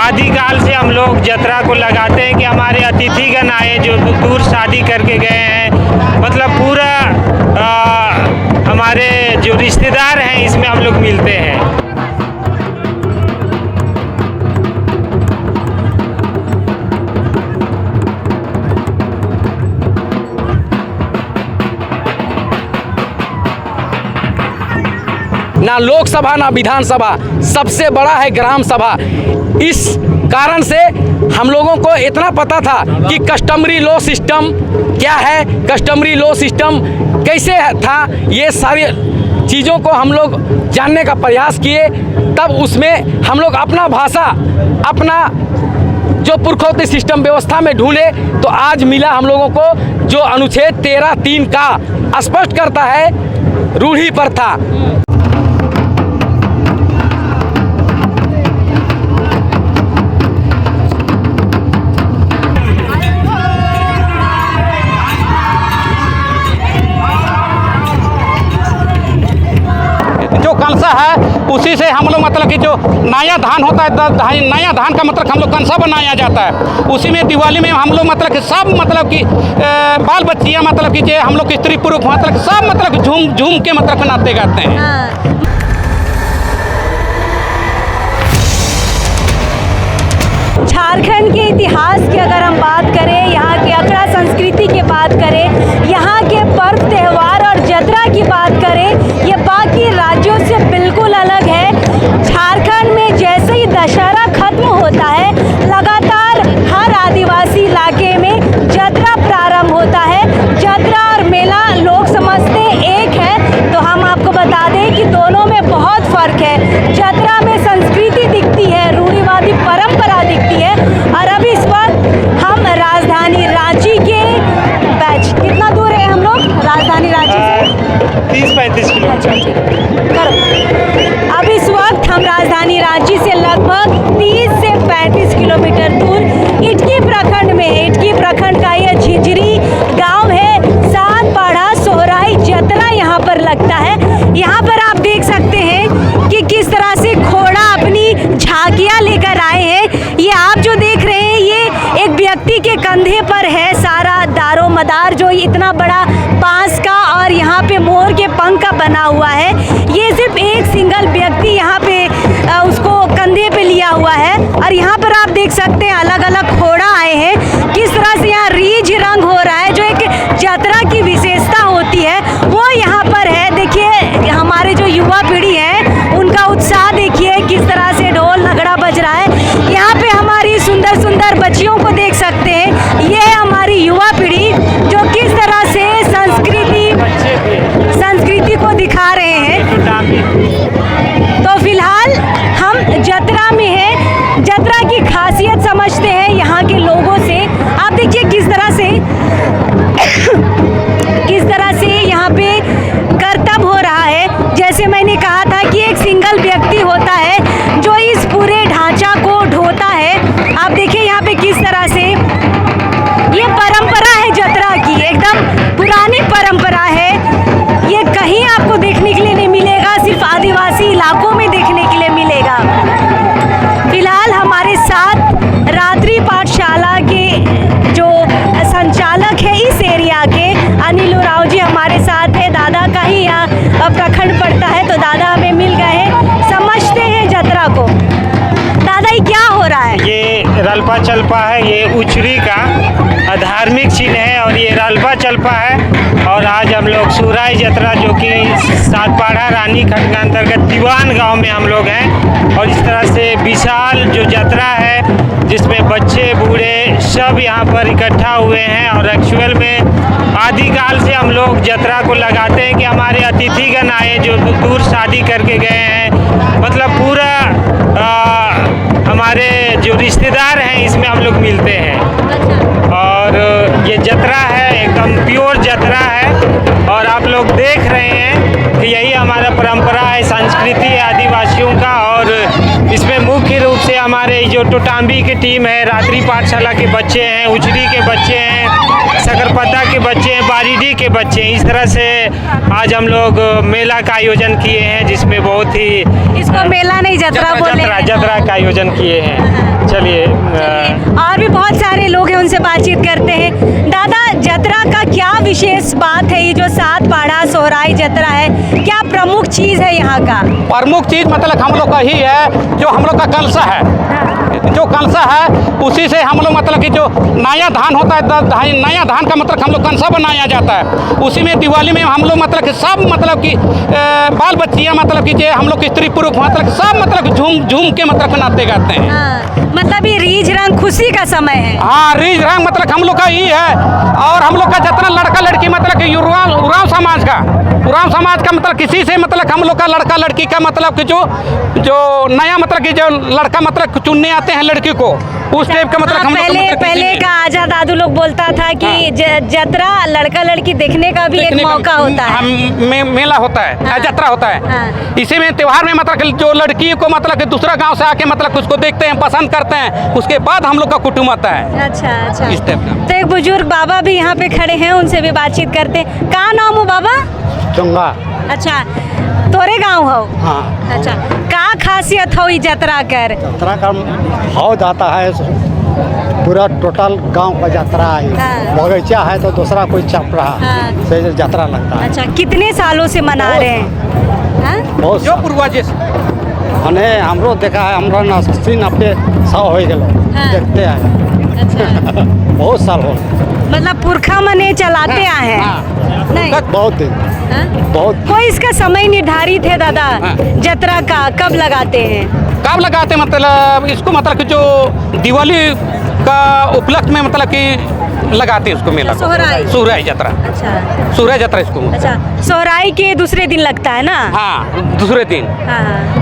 आदिकाल से हम लोग जतरा को लगाते हैं कि हमारे अतिथिगण आए जो दूर शादी करके गए हैं, मतलब पूरा हमारे जो रिश्तेदार हैं इसमें हम लोग मिलते हैं। ना लोकसभा ना विधानसभा, सबसे बड़ा है ग्राम सभा। इस कारण से हम लोगों को इतना पता था कि कस्टमरी लॉ सिस्टम क्या है, कस्टमरी लॉ सिस्टम कैसे था, ये सारी चीज़ों को हम लोग जानने का प्रयास किए। तब उसमें हम लोग अपना भाषा, अपना जो पुरखौती सिस्टम व्यवस्था में ढूंढे तो आज मिला हम लोगों को जो अनुच्छेद 13(3) का स्पष्ट करता है रूढ़ी प्रथा। जो कलसा है उसी से हम लोग मतलब कि जो नया धान होता है, नया धान का मतलब हम लोग कंसा बनाया जाता है। उसी में दिवाली में हम लोग मतलब कि सब मतलब कि बाल बच्चियाँ मतलब कि जो हम लोग स्त्री पुरुष मतलब सब मतलब झूम झूम के मतलब नाचते गाते हैं। झारखंड के इतिहास की अगर हम बात करें, यहाँ के अखड़ा संस्कृति की बात करें, यहाँ के पर्व त्यौहार और जतरा की बात करें, ये बाकी राज्यों से बिल्कुल अलग है। झारखंड में जैसे ही दशहरा खत्म होता है, लगातार हर आदिवासी इलाके में जतरा प्रारंभ होता है। जतरा और मेला लोग समझते एक है, तो हम आपको बता दें कि दोनों में बहुत फर्क है। जतरा में संस्कृति दिखती है, रूढ़िवादी परंपरा दिखती है। और अब इस वक्त हम राजधानी रांची के कितना दूर है हम लोग राजधानी रांची से? 30-35 किलोमीटर। अब इस वक्त हम राजधानी रांची से लगभग 30 से 35 किलोमीटर दूर इटकी प्रखंड में, इटकी प्रखंड का यह झिंझरी गांव है। सात पाढ़ा सोहराई जतरा यहाँ पर लगता है। यहाँ पर आप देख सकते हैं कि किस तरह से घोड़ा अपनी झांकियाँ लेकर आए हैं। ये आप जो देख रहे हैं ये एक व्यक्ति के कंधे पर है सारा दारो मदार, जो इतना बड़ा बांस का और यहाँ पे मोर के पंख का बना हुआ है। ये सिर्फ एक सिंगल व्यक्ति यहाँ पे उसको कंधे पे लिया हुआ है। और यहाँ पर आप देख सकते हैं अलग अलग घोड़ा आए हैं, किस तरह से यहाँ रीझ रंग हो रहा है। जो एक जतरा की विशेषता होती है वो यहाँ पर है। देखिए हमारे जो युवा पीढ़ी है उनका उत्साह देखिए, किस तरह से ढोल नगड़ा बज रहा है। यहाँ पे हमारी सुंदर सुंदर बच्चियों को देख सकते हैं, ये है हमारी युवा पीढ़ी जो किस तरह से संस्कृति को दिखा रहे हैं। तो फिलहाल हम जतरा में हैं, जतरा की खासियत समझते हैं यहाँ के लोगों से। आप देखिए किस तरह से यहाँ पे करतब हो रहा है। जैसे मैंने कहा था कि एक सिंगल व्यक्ति होता है जो इस पूरे ढांचा को ढोता है। आप देखिए यहाँ पे किस तरह से ये परंपरा है जतरा की, एकदम पुरानी परंपरा है। ये कहीं आपको देखने के लिए नहीं मिलेगा, सिर्फ आदिवासी इलाकों में देखने के लिए मिलेगा। फिलहाल हमारे साथ रात्रि पाठशाला के जो संचालक है इस एरिया के अनिल उराव जी हमारे साथ है। दादा का ही यहाँ प्रखंड पड़ता है, तो दादा हमें मिल गए हैं, समझते हैं जतरा को। दादा ये क्या हो रहा है? ये रलपा चलपा है, ये उचरी का धार्मिक चिन्ह है और ये रलपा चलपा है। और आज हम लोग सुराई जतरा जो कि सातपाड़ा रानी खंड के अंतर्गत दीवान गांव में हम लोग हैं। और इस तरह से विशाल जो जतरा है जिसमें बच्चे बूढ़े सब यहाँ पर इकट्ठा हुए हैं। और एक्चुअल में आदिकाल से हम लोग जतरा को लगाते हैं कि हमारे अतिथिगण आए जो दूर शादी करके गए हैं, मतलब पूरा हमारे जो रिश्तेदार हैं इसमें हम लोग मिलते हैं। और ये जतरा है एकदम प्योर जतरा है। और आप लोग देख रहे हैं कि यही हमारा परंपरा है, संस्कृति है आदिवासियों का। और इसमें मुख्य रूप से हमारे जो टोटाम्बी की टीम है, रात्रि पाठशाला के बच्चे हैं, उचरी के बच्चे हैं, सकरपत्ता के बच्चे हैं, बारीडी के बच्चे हैं। इस तरह से आज हम लोग मेला का आयोजन किए हैं, जिसमें बहुत ही इसको मेला नहीं जतरा बोले। जतरा का आयोजन किए हैं। चलिए और भी बहुत सारे लोग हैं, उनसे बातचीत करते हैं। दादा, जतरा का क्या विशेष बात है? ये जो सात पाड़ा सोहराई जतरा है, क्या प्रमुख चीज़ है यहाँ का? प्रमुख चीज़ मतलब हम लोग का ही है, जो हम लोग का कलसा है, जो कलसा है उसी से हम लोग मतलब कि जो नया धान होता है, नया धान का मतलब हम लोग कंसा बनाया जाता है। उसी में दिवाली में हम लोग मतलब कि सब मतलब कि बाल बच्चियाँ मतलब कि जो हम लोग स्त्री पुरुष मतलब सब मतलब झूम झूम के मतलब नाचते गाते हैं। हाँ, मतलब ये रीझ रंग खुशी का समय है। हाँ, रीझ रंग मतलब हम लोग का ही है। और हम लोग का जितना लड़का लड़की मतलब कि उरांव समाज का मतलब किसी से मतलब हम लोग का लड़का लड़की का मतलब कि जो नया मतलब कि जो लड़का मतलब चुनने आते हैं लड़की को, उस टाइप का मतलब हम लोग पहले का आजा दादू लोग बोलता था कि जतरा लड़का लड़की देखने का भी एक मौका होता है। मेला होता है। हाँ। जतरा होता है। हाँ। इसी में त्योहार में मतलब कि जो लड़की को मतलब कि दूसरा गांव से आके मतलब उसको देखते हैं, पसंद करते हैं, उसके बाद हम लोग का कुटुंब आता है। अच्छा। इस टाइप का। तो एक बुजुर्ग बाबा भी यहाँ पे खड़े हैं, उनसे भी बातचीत करते हैं। का नाम हो बाबा? चुंगा। अच्छा, तोरे गाँव हो? हाँ। अच्छा, का खासियत हो ई जतरा कर? यात्रा का भाव जाता है, पूरा टोटल गांव का यात्रा है। हाँ। बगीचा है तो दूसरा कोई चप रहा हाँ। से यात्रा लगता है। अच्छा, कितने सालों से मना रहे हैं? हाँ? बहुत जो पूर्वज मने हमरो देखा है, हमरा 80-90 साल हो गए हाँ। देखते हैं। अच्छा, बहुत साल हो मतलब पुरखा मने चलाते आए हैं? हाँ। नहीं? बहुत दिन हाँ? बहुत कोई इसका समय निर्धारित है दादा? हाँ। जतरा का कब लगाते हैं? कब लगाते मतलब इसको मतलब कि जो दिवाली का उपलक्ष्य में मतलब कि लगाते हैं उसको मेला को। सोहराई। सोहराई जतरा। अच्छा। सोहराई जतरा इसको। अच्छा, सोहराई के दूसरे दिन लगता है ना? हाँ, दूसरे दिन हाँ।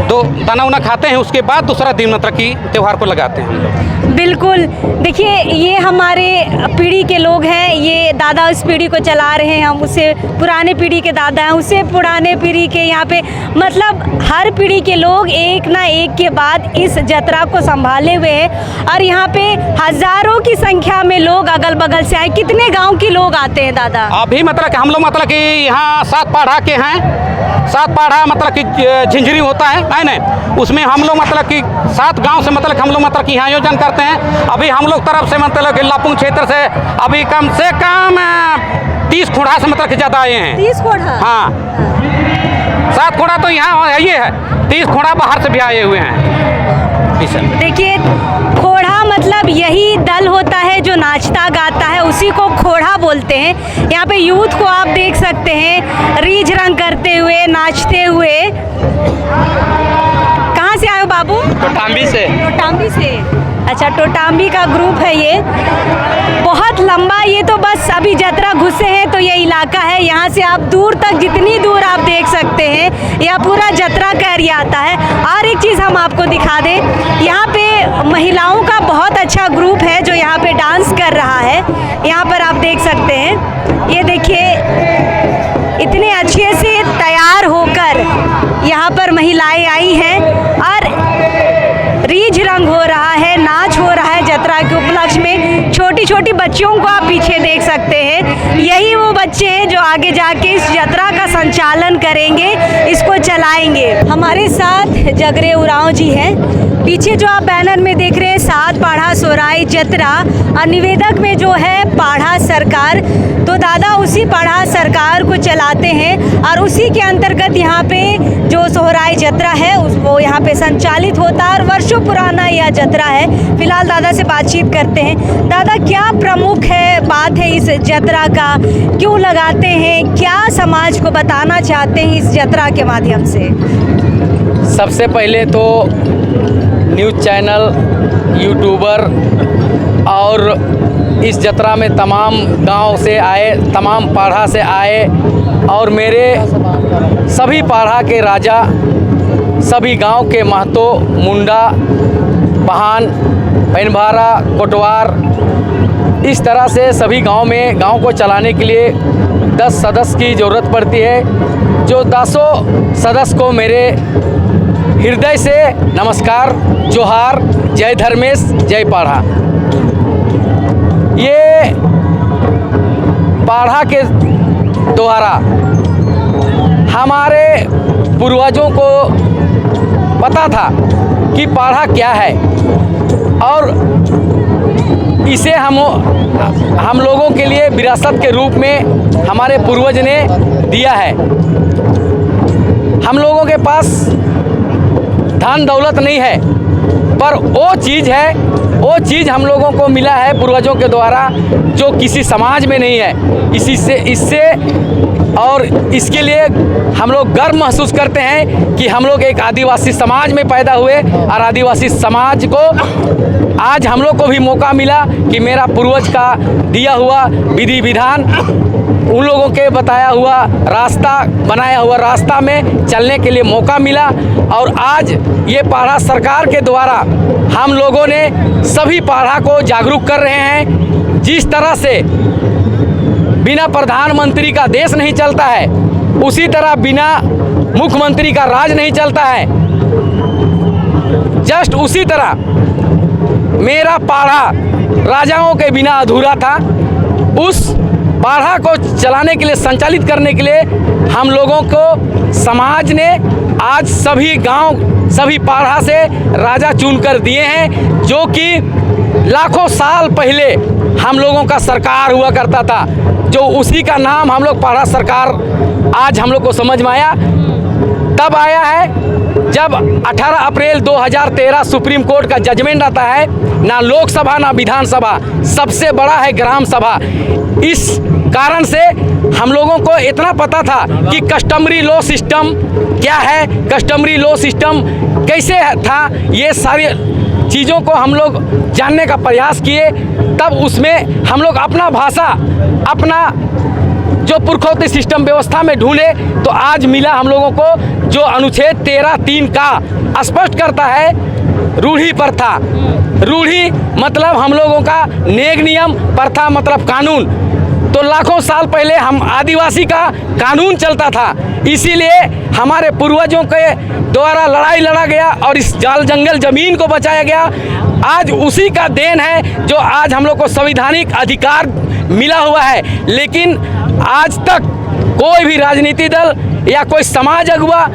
दो दाना उना खाते हैं, उसके बाद दूसरा दिन मतलब कि त्योहार को लगाते हैं हम लोग। बिल्कुल। देखिए, ये हमारे पीढ़ी के लोग हैं, ये दादा इस पीढ़ी को चला रहे हैं, हम उससे पुराने पीढ़ी के दादा हैं, उससे पुराने पीढ़ी के यहाँ पे मतलब हर पीढ़ी के लोग एक ना एक के बाद इस जतरा को संभाले हुए हैं। और यहाँ पे हज़ारों की संख्या में लोग अगल बगल से आए। कितने गांव के लोग आते हैं दादा? अभी मतलब कि हम लोग मतलब कि यहाँ सात पाढ़ा के हैं। सात पाढ़ा मतलब कि झिंझरी होता है ना, उसमें हम लोग मतलब कि 7 गांव से मतलब हम लोग मतलब कि यहाँ आयोजन करते हैं। अभी हम लोग तरफ से मतलब कि लापुंग क्षेत्र से अभी कम से कम 30 खोड़ा से मतलब कि ज़्यादा आए हैं। 30 खोड़ा? हाँ, 7 खोड़ा तो यहाँ है, ये है 30 खोड़ा बाहर से भी आए हुए हैं। देखिए, खोड़ा मतलब यही दल होता है जो नाचता गाता है, उसी को खोड़ा बोलते हैं। यहाँ पे यूथ को आप देख सकते हैं रीझ रंग करते हुए, नाचते हुए। कहाँ से आए हो बाबू? टोटाम्बी से। टोटाम्बी से? अच्छा, टोटाम्बी का ग्रुप है ये। बहुत लंबा, ये तो बस अभी जतरा घुसे हैं तो ये इलाका है। यहाँ से आप दूर तक, जितनी दूर आप देख सकते हैं, यह पूरा जतरा का एरिया आता है। और एक चीज़ हम आपको दिखा दें, यहाँ पे महिलाओं का बहुत अच्छा ग्रुप है जो यहाँ पे डांस कर रहा है। यहाँ पर आप देख सकते हैं, ये देखिए, इतने अच्छे से तैयार होकर यहाँ पर महिलाएं आई हैं और रीझ रंग हो रहा है, नाच हो रहा है जतरा के उपलक्ष्य में। छोटी छोटी बच्चियों को आप पीछे देख सकते हैं, यही वो बच्चे हैं जो आगे जाके इस जतरा का संचालन करेंगे, इसको चलाएंगे। हमारे साथ जगरे उरांव जी हैं। पीछे जो आप बैनर में देख रहे हैं, सात पाढ़ा सोहराई जतरा, और निवेदक में जो है पाढ़ा सरकार। तो दादा उसी पाढ़ा सरकार को चलाते हैं और उसी के अंतर्गत यहाँ पे जो सोहराई जतरा है वो यहाँ पे संचालित होता है और वर्षों पुराना यह जतरा है। फिलहाल दादा से बातचीत करते हैं। दादा, क्या प्रमुख है बात है इस जतरा का, क्यों लगाते हैं, क्या समाज को बताना चाहते हैं इस जतरा के माध्यम से? सबसे पहले तो न्यूज़ चैनल, यूट्यूबर और इस जतरा में तमाम गांव से आए, तमाम पाढ़ा से आए और मेरे सभी पाढ़ा के राजा, सभी गांव के महतो, मुंडा, बहान, पैनभारा, कोटवार, इस तरह से सभी गांव में गांव को चलाने के लिए 10 सदस्य की ज़रूरत पड़ती है। जो 10 सदस्य को मेरे हृदय से नमस्कार, जोहार, जय धर्मेश, जय पाढ़ा। ये पाढ़ा के द्वारा हमारे पूर्वजों को पता था कि पाढ़ा क्या है और इसे हम लोगों के लिए विरासत के रूप में हमारे पूर्वज ने दिया है। हम लोगों के पास धन दौलत नहीं है, पर वो चीज़ हम लोगों को मिला है पूर्वजों के द्वारा जो किसी समाज में नहीं है। इससे और इसके लिए हम लोग गर्व महसूस करते हैं कि हम लोग एक आदिवासी समाज में पैदा हुए और आदिवासी समाज को आज हम लोग को भी मौका मिला कि मेरा पूर्वज का दिया हुआ विधि विधान, उन लोगों के बताया हुआ रास्ता, बनाया हुआ रास्ता में चलने के लिए मौका मिला। और आज ये पाढ़ा सरकार के द्वारा हम लोगों ने सभी पाढ़ा को जागरूक कर रहे हैं। जिस तरह से बिना प्रधानमंत्री का देश नहीं चलता है, उसी तरह बिना मुख्यमंत्री का राज नहीं चलता है। जस्ट उसी तरह मेरा पाढ़ा राजाओं के बिना अधूरा था। उस पाढ़ा को चलाने के लिए, संचालित करने के लिए हम लोगों को समाज ने आज सभी गांव, सभी पाढ़ा से राजा चुनकर दिए हैं, जो कि लाखों साल पहले हम लोगों का सरकार हुआ करता था, जो उसी का नाम हम लोग पाढ़ा सरकार आज हम लोग को समझ में आया। तब आया है जब 18 अप्रैल 2013 सुप्रीम कोर्ट का जजमेंट आता है, ना लोकसभा ना विधानसभा, सबसे बड़ा है ग्राम सभा। इस कारण से हम लोगों को इतना पता था कि कस्टमरी लॉ सिस्टम क्या है, कस्टमरी लॉ सिस्टम कैसे था, ये सारी चीज़ों को हम लोग जानने का प्रयास किए। तब उसमें हम लोग अपना भाषा, अपना जो पुरखौती सिस्टम व्यवस्था में ढूंढे तो आज मिला हम लोगों को, जो अनुच्छेद 13(3) का स्पष्ट करता है रूढ़ी प्रथा। रूढ़ी मतलब हम लोगों का नेक नियम, प्रथा मतलब कानून। तो लाखों साल पहले हम आदिवासी का कानून चलता था, इसीलिए हमारे पूर्वजों के द्वारा लड़ाई लड़ा गया और इस जाल जंगल ज़मीन को बचाया गया। आज उसी का देन है जो आज हम लोग को संवैधानिक अधिकार मिला हुआ है। लेकिन आज तक कोई भी राजनीति दल या कोई समाज अगुवा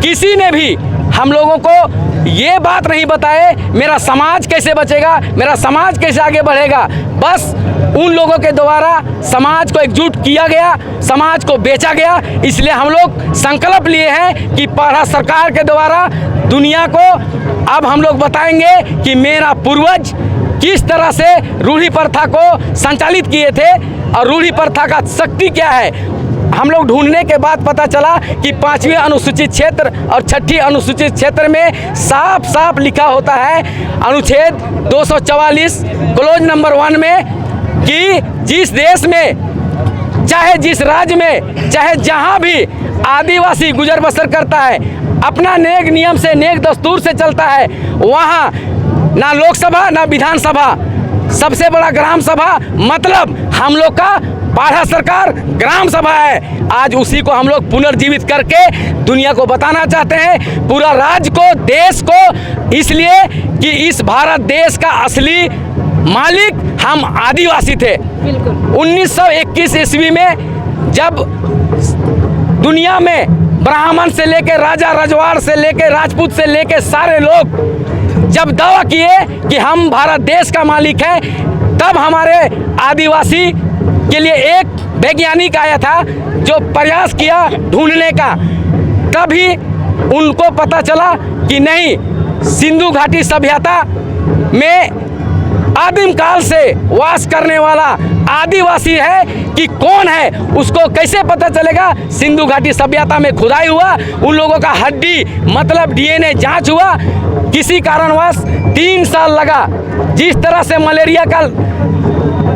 किसी ने भी हम लोगों को ये बात नहीं बताए मेरा समाज कैसे बचेगा, मेरा समाज कैसे आगे बढ़ेगा। बस उन लोगों के द्वारा समाज को एकजुट किया गया, समाज को बेचा गया। इसलिए हम लोग संकल्प लिए हैं कि पाढ़ा सरकार के द्वारा दुनिया को अब हम लोग बताएंगे कि मेरा पूर्वज किस तरह से रूढ़ी प्रथा को संचालित किए थे और रूढ़ी प्रथा का शक्ति क्या है। हम लोग ढूंढने के बाद पता चला कि 5वीं अनुसूचित क्षेत्र और 6ठी अनुसूचित क्षेत्र में साफ साफ लिखा होता है अनुच्छेद 244 क्लोज नंबर 1 में कि जिस देश में, चाहे जिस राज्य में, चाहे जहां भी आदिवासी गुजर बसर करता है, अपना नेक नियम से, नेक दस्तूर से चलता है, वहां ना लोकसभा ना विधानसभा, सबसे बड़ा ग्राम सभा मतलब हम लोग का पाढ़ा सरकार ग्राम सभा है। आज उसी को हम लोग पुनर्जीवित करके दुनिया को बताना चाहते हैं, पूरा राज्य को, देश को, इसलिए कि इस भारत देश का असली मालिक हम आदिवासी थे। 1921 ईस्वी में जब दुनिया में ब्राह्मण से लेकर राजा रजवाड़ से लेकर राजपूत से लेकर सारे लोग जब दावा किए कि हम भारत देश का मालिक हैं, तब हमारे आदिवासी के लिए एक वैज्ञानिक आया था जो प्रयास किया ढूंढने का। तभी उनको पता चला कि नहीं, सिंधु घाटी सभ्यता में आदिम काल से वास करने वाला आदिवासी है कि कौन है, उसको कैसे पता चलेगा। सिंधु घाटी सभ्यता में खुदाई हुआ, उन लोगों का हड्डी मतलब डीएनए जांच हुआ, किसी कारणवश 3 साल लगा। जिस तरह से मलेरिया का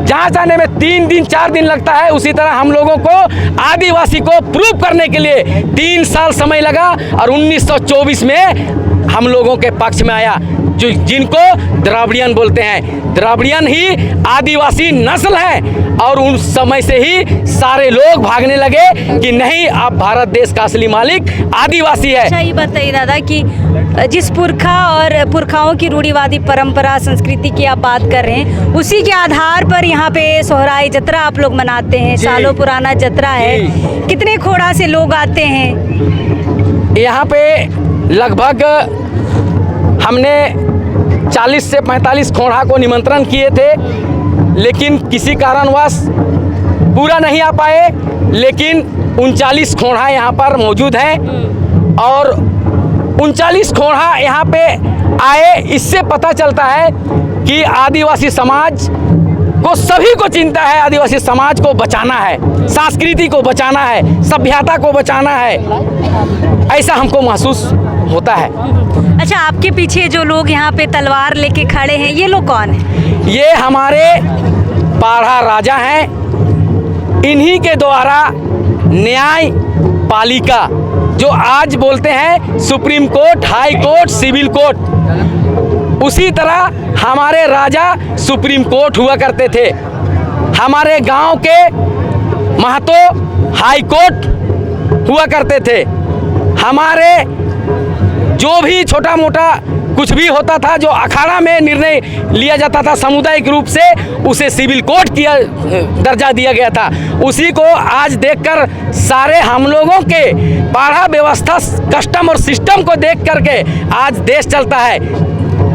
जांच आने में 3 दिन 4 दिन लगता है, उसी तरह हम लोगों को आदिवासी को प्रूव करने के लिए 3 साल समय लगा और 1924 में हम लोगों के पक्ष में आया, जो जिनको द्राविडियन बोलते हैं। द्राविडियन ही आदिवासी नस्ल है और उन समय से ही सारे लोग भागने लगे कि नहीं, अब भारत देश का असली मालिक आदिवासी है। अच्छा, ये बताइए दादा कि जिस पुरखा और पुरखाओं की रूढ़िवादी परंपरा संस्कृति की आप बात कर रहे हैं, उसी के आधार पर यहाँ पे सोहराई जतरा आप लोग मनाते हैं। जी। सालों पुराना जतरा है। कितने खोड़ा से लोग आते हैं? यहाँ पे लगभग हमने 40 से 45 खोड़ा को निमंत्रण किए थे, लेकिन किसी कारणवश पूरा नहीं आ पाए। लेकिन 39 खोड़ा यहाँ पर मौजूद हैं और 39 खोड़ा यहाँ पे आए। इससे पता चलता है कि आदिवासी समाज को सभी को चिंता है, आदिवासी समाज को बचाना है, संस्कृति को बचाना है, सभ्यता को बचाना है, ऐसा हमको महसूस होता है। अच्छा, आपके पीछे जो लोग यहाँ पे तलवार लेके खड़े हैं, ये लोग कौन हैं? ये हमारे पाढ़ा राजा हैं। इन्हीं के द्वारा न्याय पालिका, जो आज बोलते हैं supreme court, high court, civil court, उसी तरह हमारे राजा सुप्रीम कोर्ट हुआ करते थे। हमारे गांव के महतो हाई कोर्ट हुआ करते थे। हमारे जो भी छोटा मोटा कुछ भी होता था, जो अखाड़ा में निर्णय लिया जाता था सामुदायिक रूप से, उसे सिविल कोर्ट किया दर्जा दिया गया था। उसी को आज देखकर सारे हम लोगों के पाढ़ा व्यवस्था, कस्टम और सिस्टम को देख करके आज देश चलता है।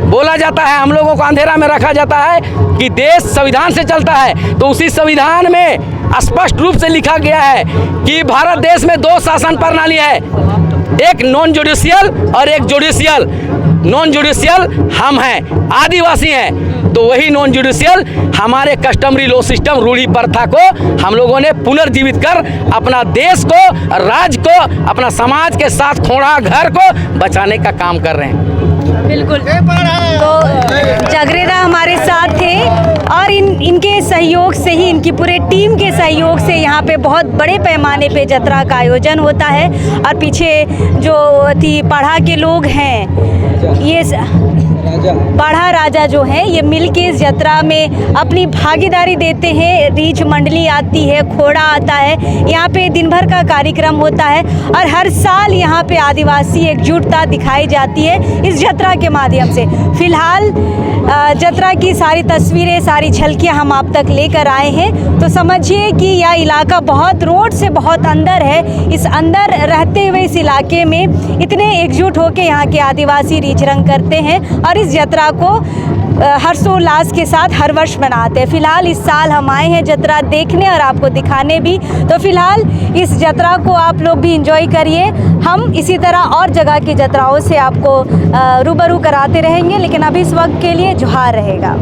बोला जाता है, हम लोगों को अंधेरा में रखा जाता है कि देश संविधान से चलता है, तो उसी संविधान में स्पष्ट रूप से लिखा गया है कि भारत देश में 2 शासन प्रणाली है, एक नॉन जुडिशियल और एक जुडिशियल। नॉन जुडिशियल हम हैं, आदिवासी हैं, तो वही नॉन जुडिशियल हमारे कस्टमरी लॉ सिस्टम, रूढ़ी प्रथा को हम लोगों ने पुनर्जीवित कर अपना देश को, राज्य को, अपना समाज के साथ खोड़ा घर को बचाने का काम कर रहे हैं। बिल्कुल। तो जागरेदा हमारे साथ थे और इनके सहयोग से ही, इनकी पूरे टीम के सहयोग से यहाँ पे बहुत बड़े पैमाने पे जतरा का आयोजन होता है। और पीछे जो पाढ़ा के लोग हैं, ये पाढ़ा राजा जो हैं, ये मिल के इस जतरा में अपनी भागीदारी देते हैं। रीछ मंडली आती है, खोड़ा आता है, यहाँ पे दिन भर का कार्यक्रम होता है और हर साल यहाँ पे आदिवासी एकजुटता दिखाई जाती है इस जतरा के माध्यम से। फिलहाल जतरा की सारी तस्वीरें, सारी झलकियाँ हम आप तक लेकर आए हैं। तो समझिए कि यह इलाका बहुत रोड से बहुत अंदर है। इस अंदर रहते हुए इस इलाके में इतने एकजुट होकर यहाँ के आदिवासी रीछ रंग करते हैं और इस जतरा को हर्षोल्लास के साथ हर वर्ष मनाते हैं। फिलहाल इस साल हम आए हैं जतरा देखने और आपको दिखाने भी। तो फिलहाल इस जतरा को आप लोग भी एंजॉय करिए। हम इसी तरह और जगह की जतराओं से आपको रूबरू कराते रहेंगे, लेकिन अभी इस वक्त के लिए जोहार रहेगा।